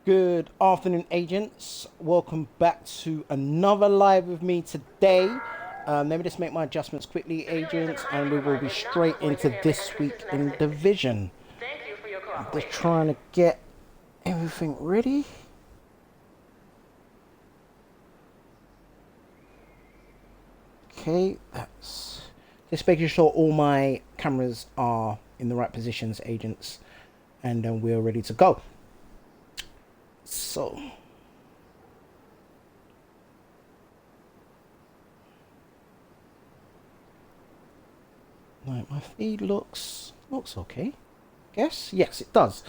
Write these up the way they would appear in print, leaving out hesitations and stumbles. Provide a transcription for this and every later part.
Good afternoon, agents. Welcome back to another live with me today. Let me just make my adjustments quickly, agents, and we will be straight into this week in division. I'm just trying to get everything ready. Okay, that's just making sure all my cameras are in the right positions, agents, and then we're ready to go. So. Right, my feed looks okay. Guess? Yes, it does.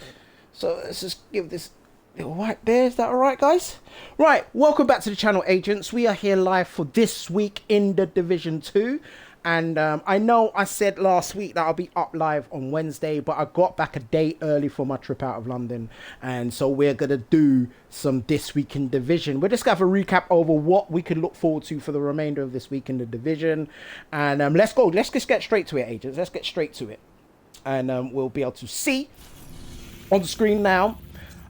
So let's just give this little right there. Is that alright, guys? Right, welcome back to the channel, agents. We are here live for this week in the Division 2. And I know I said last week that I'll be up live on Wednesday, but I got back a day early for my trip out of London. And so we're going to do some This Week in Division. We're just going to have a recap over what we can look forward to for the remainder of this week in the Division. And let's go. Let's just get straight to it, agents. Let's get straight to it. And we'll be able to see on the screen now.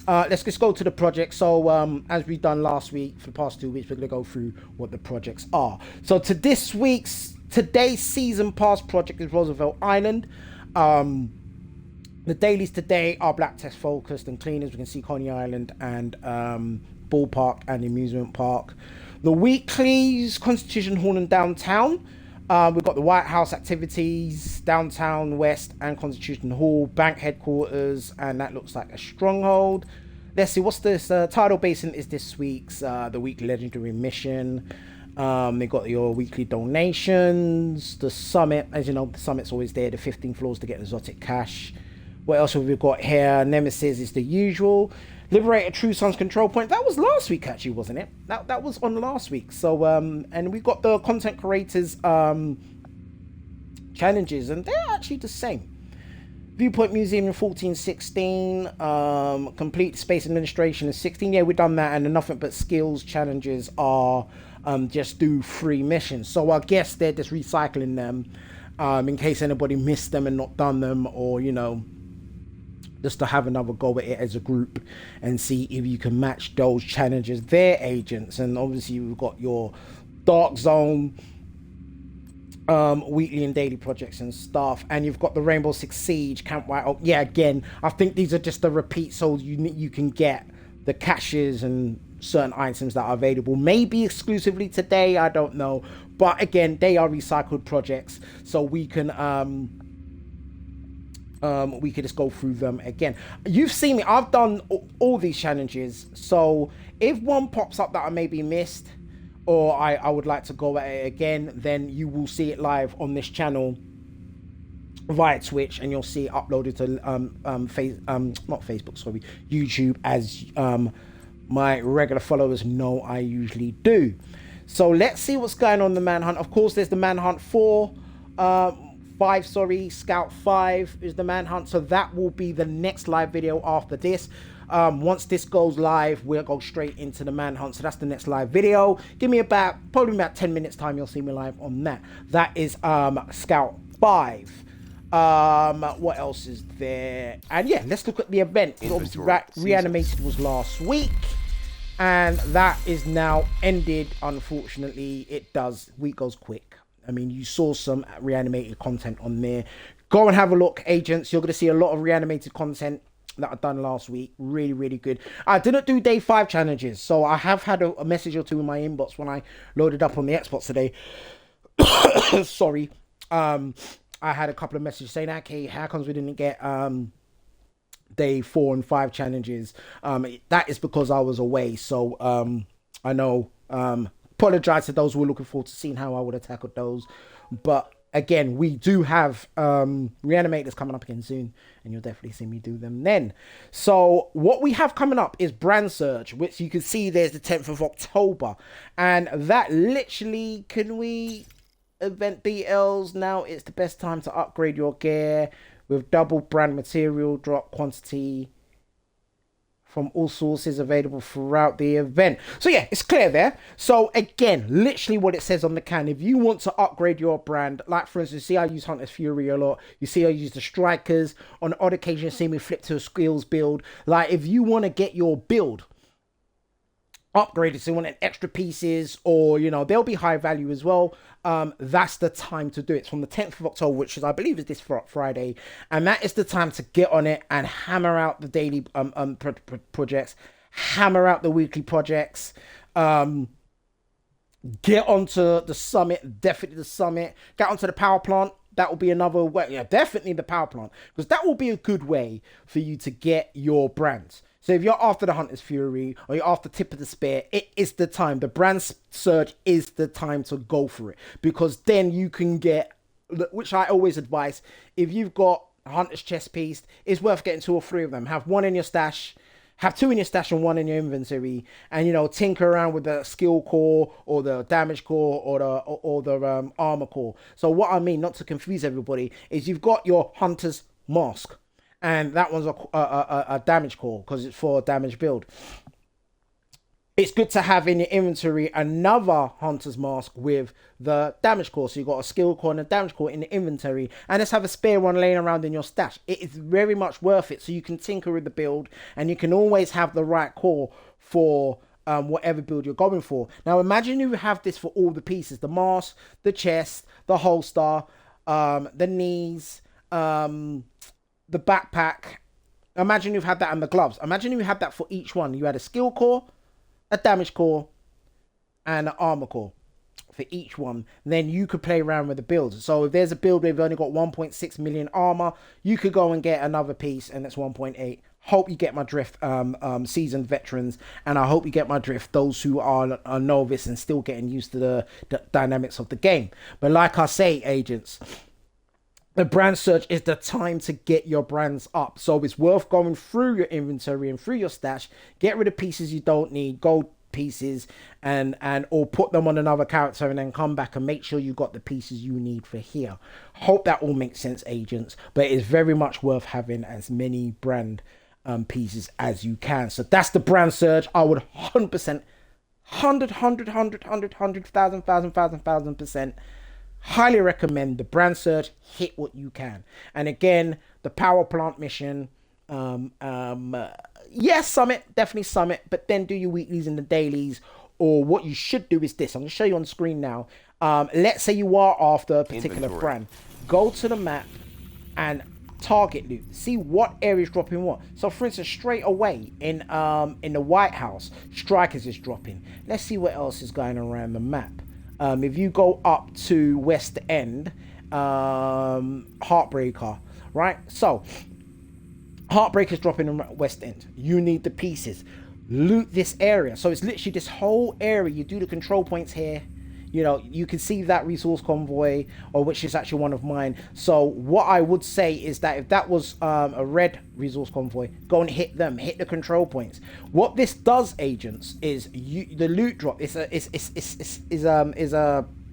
Let's just go to the project. So as we've done last week, for the past 2 weeks, we're going to go through what the projects are. So today's season pass project is Roosevelt Island. The dailies today are black test focused and cleaners. We can see Coney Island and Ballpark and Amusement Park. The weeklies, Constitution Hall and Downtown. We've got the White House activities, Downtown West and Constitution Hall, bank headquarters, and that looks like a stronghold. Let's see, what's this? Tidal Basin is this week's, the weekly legendary mission. They got your weekly donations, the summit. As you know, the summit's always there, the 15 floors to get exotic cash. What else have we got here? Nemesis is the usual. Liberate a True Sun's control point. That was last week, actually, wasn't it? That was on last week. So, and we got the content creators challenges, and they're actually the same. Viewpoint Museum in 1416, Complete Space Administration in 16. Yeah, we've done that, and the Nothing But Skills challenges are just do 3 missions. So I guess they're just recycling them in case anybody missed them and not done them, or, you know, just to have another go at it as a group and see if you can match those challenges, their agents. And obviously we've got your Dark Zone weekly and daily projects and stuff, and you've got the Rainbow Six Siege, Camp White Oak. Yeah, again, I think these are just the repeat, so you can get the caches and certain items that are available, maybe exclusively today, I don't know, but again, they are recycled projects, so we can we could just go through them again. You've seen me, I've done all these challenges, so if one pops up that I maybe missed, or I would like to go at it again, then you will see it live on this channel via Twitch, and you'll see it uploaded to not Facebook, sorry, YouTube, as my regular followers know I usually do. So let's see what's going on in the Manhunt. Of course, there's the Manhunt 5, sorry, Scout 5 is the Manhunt, so that will be the next live video after this. Once this goes live, we'll go straight into the Manhunt, so that's the next live video. Give me probably about 10 minutes time, you'll see me live on that. That is Scout 5. What else is there? And yeah, let's look at the event. It's obviously Reanimated was last week, and that is now ended. Unfortunately, it does. Week goes quick. I mean, you saw some Reanimated content on there. Go and have a look, agents. You're going to see a lot of Reanimated content that I done last week. Really, really good. I didn't do day 5 challenges, so I have had a message or two in my inbox when I loaded up on the Xbox today. Sorry. I had a couple of messages saying, okay, how comes we didn't get day 4 and 5 challenges? That is because I was away. So I know, apologize to those who are looking forward to seeing how I would have tackled those. But again, we do have Reanimators coming up again soon, and you'll definitely see me do them then. So what we have coming up is Brand Surge, which you can see there's the 10th of October. And that literally, can we... event BLs, now it's the best time to upgrade your gear with double brand material drop quantity from all sources available throughout the event. So yeah, it's clear there. So again, literally what it says on the can, if you want to upgrade your brand, like for instance, see I use Hunter's Fury a lot, you see I use the Strikers, on odd occasion you see me flip to a skills build. Like if you want to get your build upgraded, so you want an extra pieces, or you know they'll be high value as well, that's the time to do it. It's from the 10th of October, which is I believe is this Friday, and that is the time to get on it and hammer out the daily projects, hammer out the weekly projects, get onto the summit, definitely the summit, get onto the power plant. That will be another way. Yeah, definitely the power plant, because that will be a good way for you to get your brands. So if you're after the Hunter's Fury or you're after Tip of the Spear, it is the time. The brand surge is the time to go for it, because then you can get, which I always advise, if you've got a Hunter's chest piece, it's worth getting 2 or 3 of them. Have 1 in your stash, have 2 in your stash and 1 in your inventory, and you know tinker around with the skill core or the damage core or the armor core. So what I mean, not to confuse everybody, is you've got your Hunter's mask, and that one's a damage core because it's for a damage build. It's good to have in your inventory another Hunter's mask with the damage core. So you've got a skill core and a damage core in the inventory, and let's have a spare one laying around in your stash. It is very much worth it, so you can tinker with the build and you can always have the right core for whatever build you're going for. Now imagine you have this for all the pieces: the mask, the chest, the holster, the knees, the backpack. Imagine you've had that, and the gloves. Imagine you had that for each one. You had a skill core, a damage core, and an armor core for each one. Then you could play around with the builds. So if there's a build where you've only got 1.6 million armor, you could go and get another piece, and it's 1.8. Hope you get my drift, seasoned veterans, and I hope you get my drift, those who are novice and still getting used to the dynamics of the game. But like I say, agents, the brand search is the time to get your brands up. So it's worth going through your inventory and through your stash, get rid of pieces you don't need, gold pieces, and or put them on another character, and then come back and make sure you got the pieces you need for here. Hope that all makes sense, agents. But it's very much worth having as many brand pieces as you can. So that's the brand search. I would 100%, 100,000% highly recommend the brand search. Hit what you can. And again, the power plant mission, yes, summit, definitely summit, but then do your weeklies and the dailies. Or what you should do is this. I'm going to show you on screen now. Let's say you are after a particular brand. Go to the map and target loot. See what areas dropping what. So for instance, straight away in the White House, Strikers is dropping. Let's see what else is going around the map. If you go up to West End, Heartbreaker, right? So Heartbreaker's dropping in West End. You need the pieces. Loot this area. So it's literally this whole area. You do the control points here. You know, you can see that resource convoy, or which is actually one of mine. So what I would say is that if that was a red resource convoy, go and hit them, hit the control points. What this does, agents, is the loot drop is a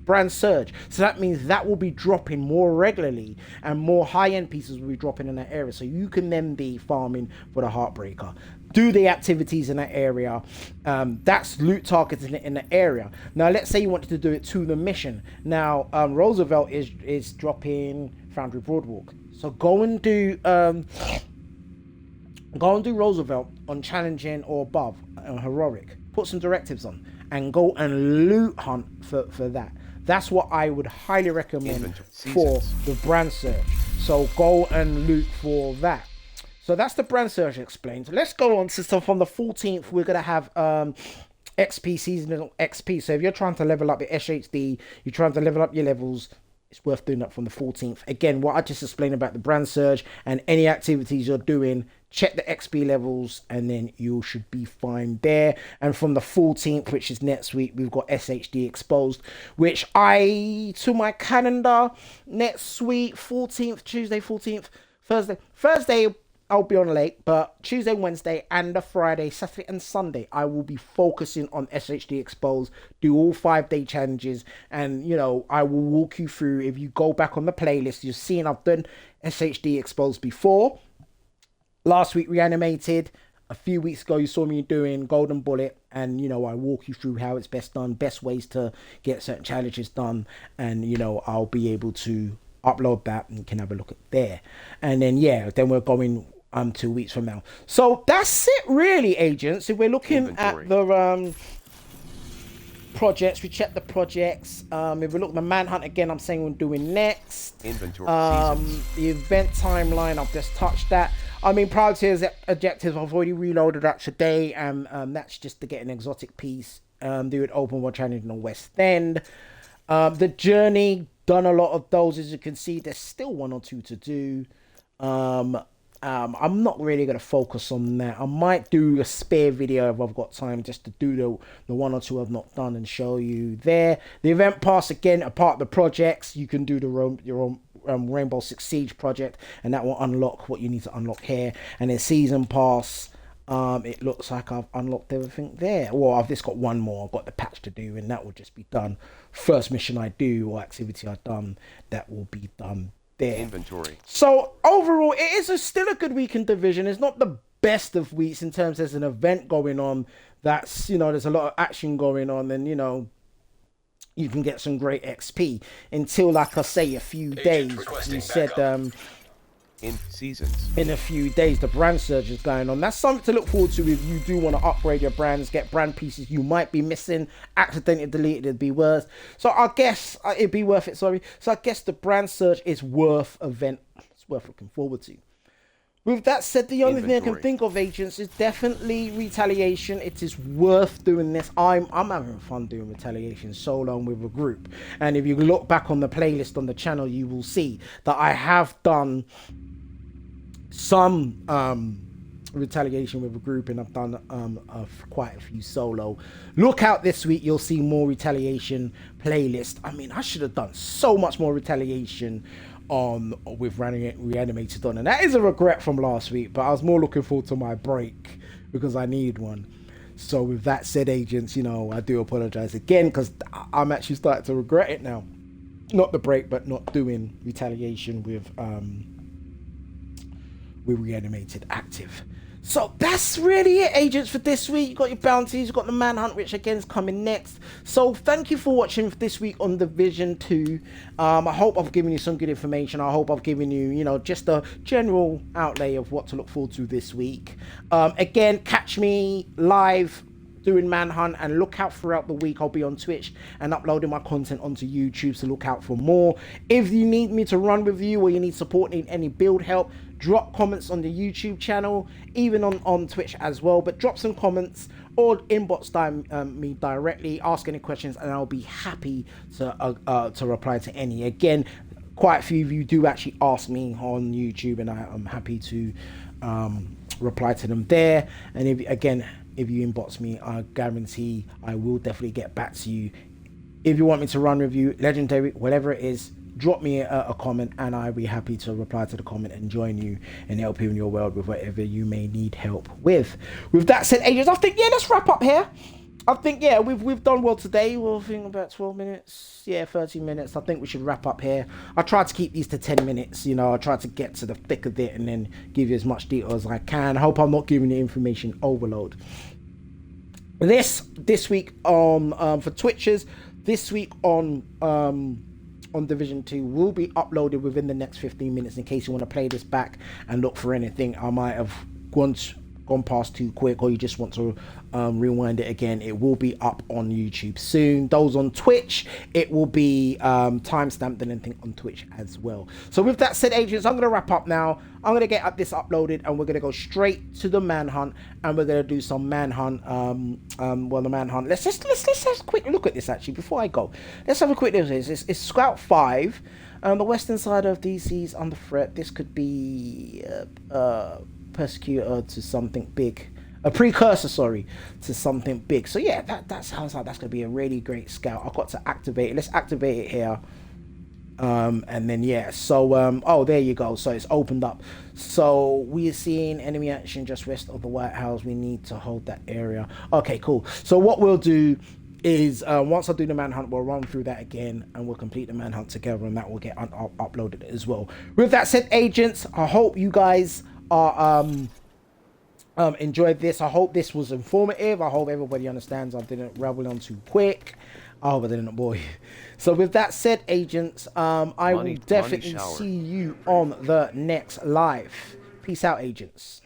brand surge. So that means that will be dropping more regularly, and more high-end pieces will be dropping in that area. So you can then be farming for the Heartbreaker. Do the activities in that area. That's loot targets in the area. Now, let's say you wanted to do it to the mission. Now, Roosevelt is dropping Foundry Broadwalk. So go and do Roosevelt on challenging or above on heroic. Put some directives on and go and loot hunt for that. That's what I would highly recommend for the brand search. So go and loot for that. So that's the brand search explained. Let's go on to, so from the 14th, we're going to have XP, seasonal XP. So if you're trying to level up your SHD, you're trying to level up your levels, it's worth doing that from the 14th. Again, what I just explained about the brand surge and any activities you're doing, check the XP levels and then you should be fine there. And from the 14th, which is next week, we've got SHD exposed, which to my calendar, next week, 14th, Tuesday, 14th, Thursday, I'll be on late, but Tuesday, Wednesday, and the Friday, Saturday, and Sunday, I will be focusing on SHD Exposed, do all 5-day challenges, and, you know, I will walk you through. If you go back on the playlist, you've seen I've done SHD Exposed before. Last week, Reanimated, a few weeks ago, you saw me doing Golden Bullet, and, you know, I walk you through how it's best done, best ways to get certain challenges done, and, you know, I'll be able to upload that, and you can have a look at there. And then, yeah, then we're going 2 weeks from now. So that's it, really, agents. If we're looking at the projects, we check the projects. If we look at the manhunt again, I'm saying we're doing next. Inventory. The event timeline, I've just touched that. I mean, priority objectives, I've already reloaded that today, and that's just to get an exotic piece. Do an open world challenge in the West End. The journey, done a lot of those, as you can see. There's still 1 or 2 to do. I'm not really going to focus on that. I might do a spare video if I've got time, just to do the 1 or 2 I've not done and show you there. The event pass, again, a part of the projects. You can do your own Rainbow Six Siege project, and that will unlock what you need to unlock here. And then season pass, it looks like I've unlocked everything there. Well, I've just got 1 more. I've got the patch to do, and that will just be done. First mission I do, or activity I've done, that will be done there. Inventory. So overall, it is still a good week in Division. It's not the best of weeks in terms there's an event going on. That's, you know, there's a lot of action going on, and, you know, you can get some great XP until, like I say, a few days. You said in seasons, in a few days, the brand surge is going on. That's something to look forward to if you do want to upgrade your brands, get brand pieces you might be missing, accidentally deleted, it'd be worth. So I guess it'd be worth it. Sorry. So I guess the brand surge is worth event. It's worth looking forward to. With that said, the only thing I can think of, agents, is definitely Retaliation. It is worth doing this. I'm having fun doing Retaliation solo and with a group. And if you look back on the playlist on the channel, you will see that I have done some Retaliation with a group, and I've done quite a few solo. Look out this week, you'll see more Retaliation playlist. I mean, I should have done so much more Retaliation with Reanimated on, and that is a regret from last week, but I was more looking forward to my break because I need one. So with that said, agents, you know, I do apologize again, because I'm actually starting to regret it now. Not the break, but not doing Retaliation with Reanimated active. So that's really it, agents, for this week. You got your bounties, you got the manhunt, which again is coming next. So thank you for watching this week on Division 2. I hope I've given you some good information. I hope I've given you, you know, just a general outlay of what to look forward to this week. Again, catch me live doing manhunt, and look out throughout the week. I'll be on Twitch and uploading my content onto YouTube, so look out for more. If you need me to run with you, or you need support, need any build help, drop comments on the YouTube channel, even on Twitch as well. But drop some comments or inbox me directly, ask any questions, and I'll be happy to reply to any. Again, quite a few of you do actually ask me on YouTube, and I'm happy to reply to them there. And if you inbox me, I guarantee I will definitely get back to you. If you want me to run with you, legendary, whatever it is, drop me a comment, and I'll be happy to reply to the comment and join you and help you in your world with whatever you may need help with. With that said, agents, I think, yeah, let's wrap up here. I think, yeah, we've done well today. We're thinking about 12 minutes, yeah, 13 minutes. I think we should wrap up here. I try to keep these to 10 minutes, you know. I try to get to the thick of it and then give you as much detail as I can. I hope I'm not giving you information overload. This week on for Twitchers, this week on Division 2 will be uploaded within the next 15 minutes, in case you want to play this back and look for anything I might have gone past too quick, or you just want to rewind it again. It will be up on YouTube soon. Those on Twitch, it will be timestamped and anything on Twitch as well. So with that said, agents, I'm going to wrap up now. I'm going to get this uploaded, and we're going to go straight to the manhunt, and we're going to do some manhunt. The manhunt. Let's have a quick look at this, actually, before I go. Let's have a quick look at this. It's Scout 5. The western side of DC's under threat. This could be persecutor to something big, a precursor, sorry, to something big. So yeah, that sounds like that's gonna be a really great scout. I've got to activate it. Let's activate it here, and then yeah, so oh, there you go. So it's opened up. So we are seeing enemy action just west of the White House. We need to hold that area. Okay, cool. So what we'll do is once I do the manhunt, we'll run through that again, and we'll complete the manhunt together, and that will get uploaded as well. With that said, agents, I hope you guys are enjoyed this. I hope this was informative. I hope everybody understands I didn't rabble on too quick. I hope I didn't bore you. So with that said, agents, I will definitely see you on the next live. Peace out, agents.